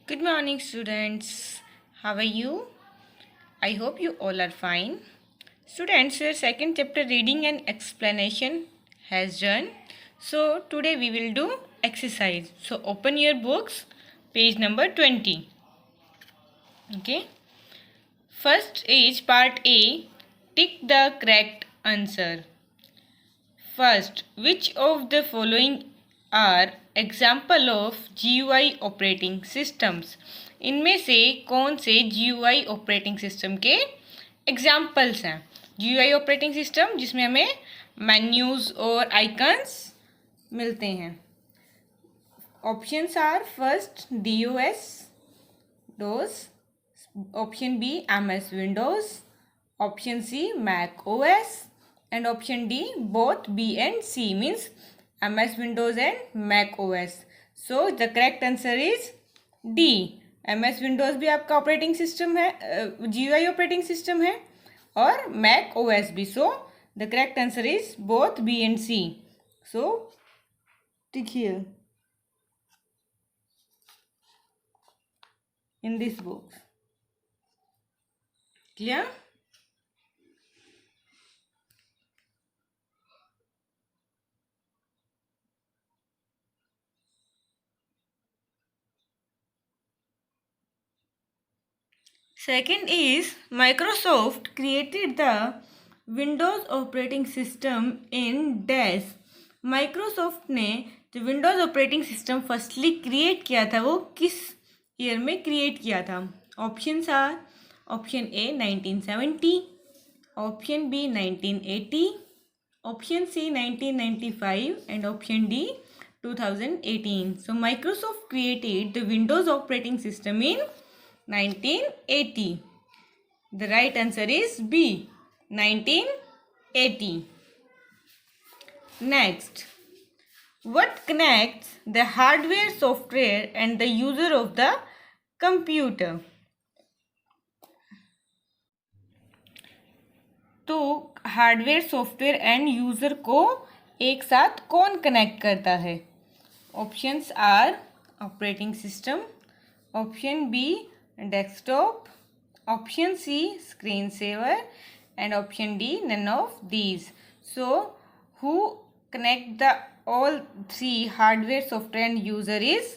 Good morning, students. How are you? I hope you all are fine. Students, your second chapter reading and explanation has done. So, today we will do exercise. So, open your books, page number 20. Okay. First is part A. Tick the correct answer. First, which of the following are example of GUI operating systems? इनमें से कौन से GUI operating system के examples हैं? GUI operating सिस्टम जिसमें हमें menus और आइकन्स मिलते हैं. Options are first DOS, DOS, option B MS Windows, option C Mac OS, and option D both B and C, means MS Windows and Mac OS. So the correct answer is D. MS Windows भी आपका operating system है, GUI operating system है, और Mac OS भी. So the correct answer is both B and C. So tick here in this box. Clear? Second is Microsoft created the Windows operating system in dash. Microsoft ने जो Windows operating system firstly create किया था वो किस year में create किया था? Options are option A 1970, option B 1980, option C 1995 and option D 2018. So Microsoft created the Windows operating system in 1980. The right answer is B, 1980. Next, what connects the hardware, software and the user of the computer? तो hardware, software and user को एक साथ कौन connect करता है? Options are operating system, option B desktop, option C screen saver and option D none of these. So who connect the all three hardware, software and user is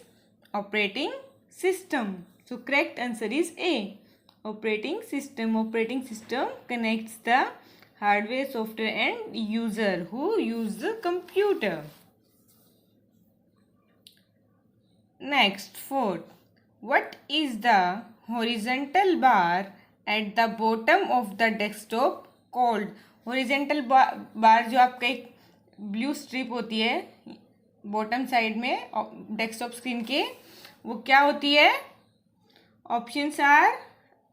operating system. So correct answer is A, operating system. Operating system connects the hardware, software and user who use the computer. Next, fourth, what is the horizontal bar at the bottom of the desktop called? horizontal bar जो आपका एक blue strip होती है bottom side में desktop screen के, वो क्या होती है? Options are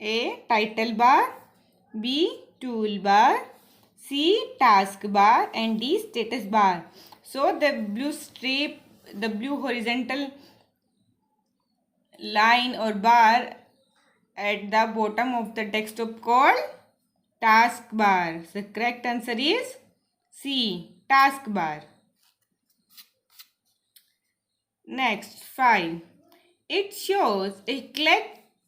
A title bar, B tool bar, C task bar and D status bar. So the blue strip, the blue horizontal line or bar at the bottom of the desktop called taskbar. The correct answer is C, taskbar. Next, 5. It shows a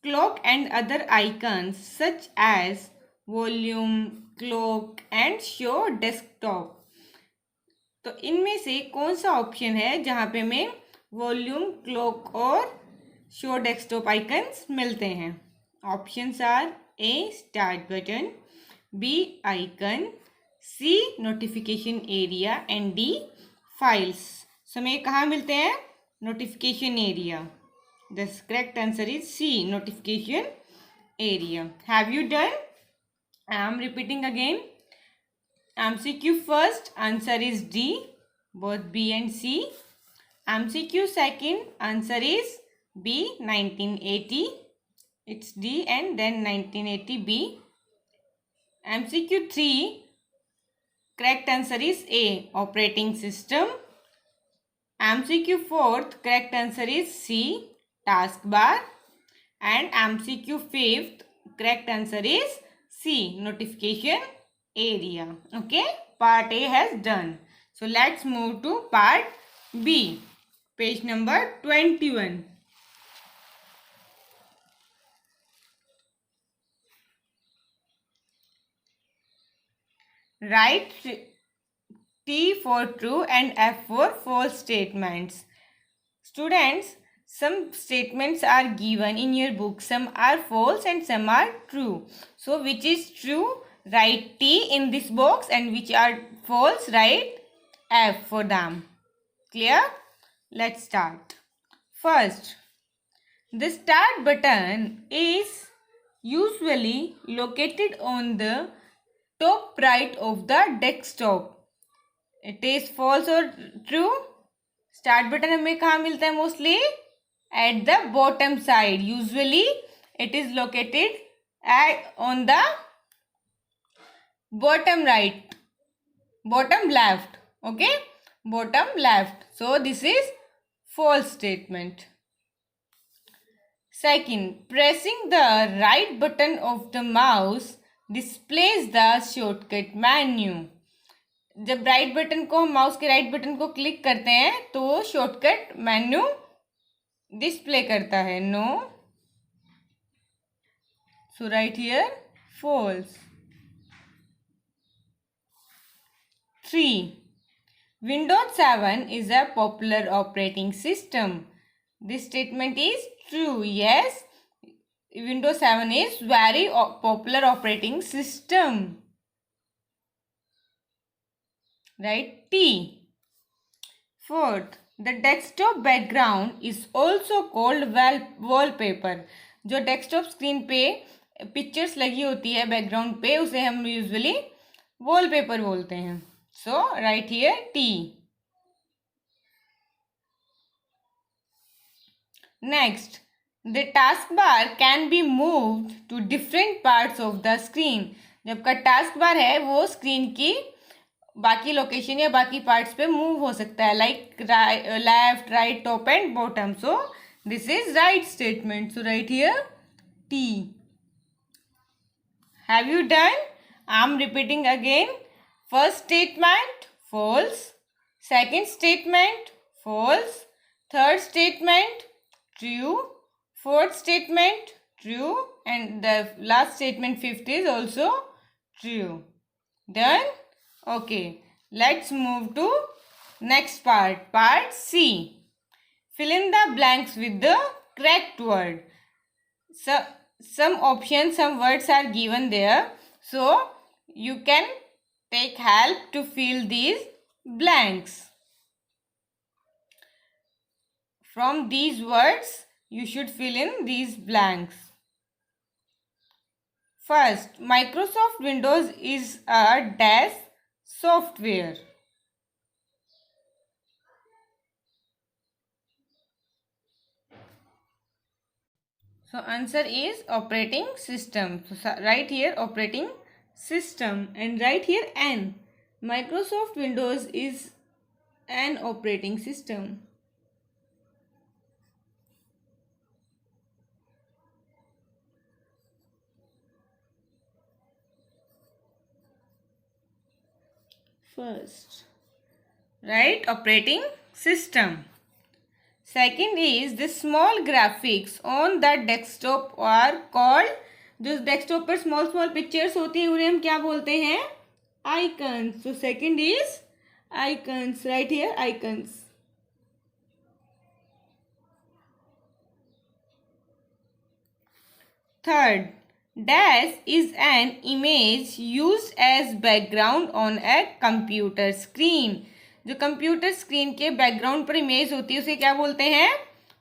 clock and other icons such as volume, clock and show desktop. तो इनमें से कौन सा option है जहाँ पे हमें volume, clock और शो डेस्कटॉप आइकन्स मिलते हैं? Options are A start button, B icon, C notification area and D files. समय कहाँ मिलते हैं? Notification area. The correct answer is C, notification area. Have you done? I am repeating again. MCQ first, answer is D, both B and C. MCQ second, answer is B, 1980. It's D and then 1980 B. MCQ 3, correct answer is A, operating system. MCQ 4th, correct answer is C, taskbar. And MCQ 5th, correct answer is C, notification area. Okay, part A has done. So let's move to part B, page number 21. Write T for true and F for false statements. Students, some statements are given in your book. Some are false and some are true. So which is true? Write T in this box, and which are false, write F for them. Clear? Let's start. First, the start button is usually located on the top right of the desktop. It is false or true? Start button हमें कहाँ मिलता है mostly? At the bottom side. Usually it is located at on the bottom right, bottom left. Okay, bottom left. So this is false statement. Second, pressing the right button of the mouse displays the shortcut menu. जब right button को, हम mouse के right button को click करते हैं तो वो shortcut menu display करता है. No. So right here falls. 3. Windows 7 is a popular operating system. This statement is true. Yes, Windows 7 is very popular operating system. Right T. Fourth, the desktop background is also called wallpaper. जो desktop screen पे pictures लगी होती है background पे, उसे हम usually wallpaper बोलते हैं. So right here T. Next, the task bar can be moved to different parts of the screen. जब का टास्क बार है वो स्क्रीन की बाकी लोकेशन या बाकी पार्ट्स पे मूव हो सकता है, like left, right, top and bottom. So this is right statement. So right here T. Have you done? I am repeating again. First statement false, second statement false, third statement true, fourth statement true, and the last statement, fifth, is also true. Done? Okay, let's move to next part. Part C. Fill in the blanks with the correct word. So some options, some words are given there, so you can take help to fill these blanks. From these words you should fill in these blanks. First, Microsoft Windows is a dash software. So answer is operating system. So right here operating system, and right here N. Microsoft Windows is an operating system. First, right, operating system. Second is the small graphics on the desktop are called, जो desktop पर small pictures होती हैं उन्हें हम क्या बोलते हैं? Icons. So second is icons. Right here icons. Third, dash is an image used as background on a computer screen. जो कंप्यूटर स्क्रीन के बैकग्राउंड पर इमेज होती है उसे क्या बोलते हैं?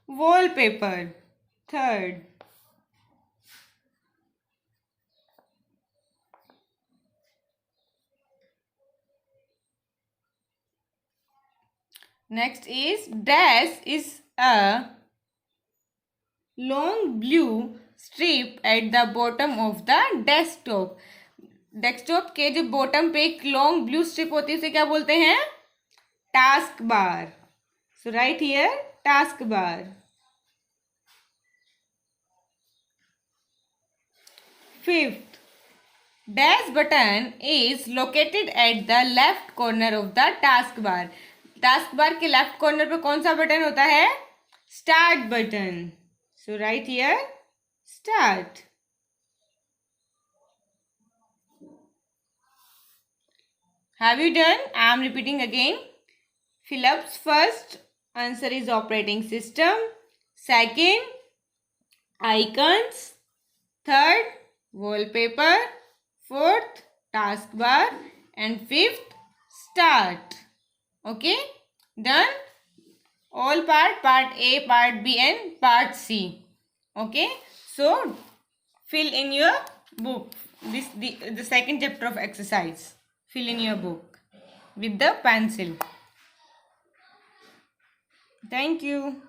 Wallpaper. Third. Next is dash is a long blue strip at the bottom of the desktop. Desktop के जो बॉटम पे एक लॉन्ग ब्लू स्ट्रिप होती है उसे क्या बोलते हैं? Task bar. So right here task bar. Fifth, dash button is located at the left corner of the task bar. Task bar के लेफ्ट कॉर्नर पे कौन सा बटन होता है? Start button. So right here start. Have you done? I am repeating again. Philip's first answer is operating system. Second, icons. Third, wallpaper. Fourth, taskbar. And fifth, start. Okay, done? All part A, part B and part C. Okay, so fill in your book the second chapter of exercise. Fill in your book with the pencil. Thank you.